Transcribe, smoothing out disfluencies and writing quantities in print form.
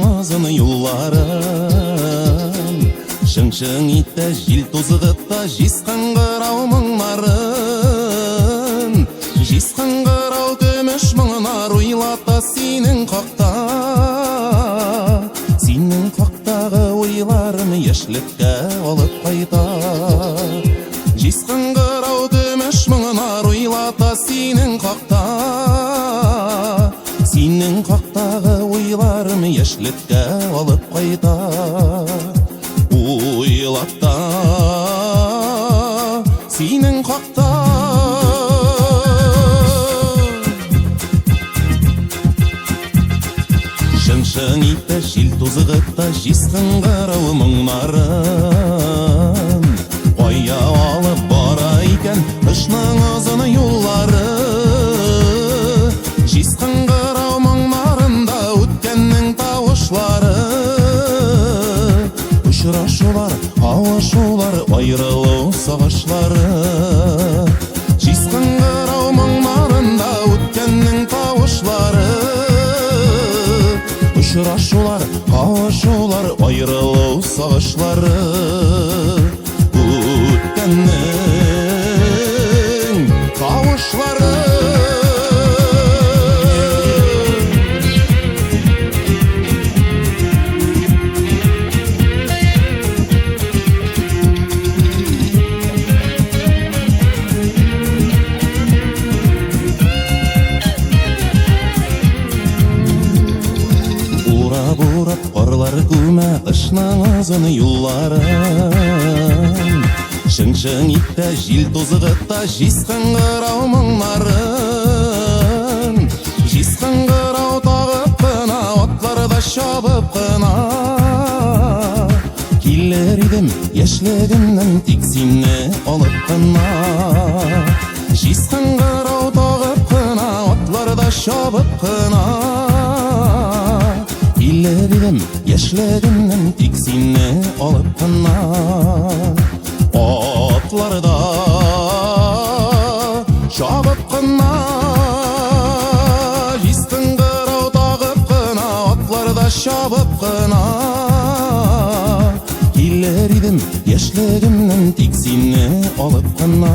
uzun yolların, шың-шың итті жел тозығытта жисқан қырау мұңларын, жисқан қырау көміш мұңынар ойлата сенің қақта. Сенің қақтағы ойларым ешілікке олып қайта. Жисқан қырау көміш мұңынар ойлата сенің қақта. Сенің қақтағы ойларым ешілікке олып қайта. Ойлатта сенің қақта. Шың-шың итті жел тозығытта жисқан қырау мұңларын, қоя алып бара екен қышның ұзын юллары. Жисқан қырау мұңларында өткеннің тауышлары, ұшырашулар, ауышулар, айрылу сағышлары. Жисқан қырау мұңларында өткеннің тауышлары, ұшырашулар, ауышулар, айрылу сағышлары. Өткеннің тауышлары. Урап қорлар көмә қышның ұзын юлларын, шың-шың итті жел тозығытта жисқан қырау мұңларын, жисқан қырау тағып қына отларда шабып қына. Келер едім ешлігімнің тек сені олып қына. Жисқан қырау тағып қына отларда шабып қына. Келер едім ешлігімнің тек сені олып қына. Отларда шабып қына. Жисқан қырау тағып қына отларда шабып қына. Келер едім ешлігімнің тек сені олып қына.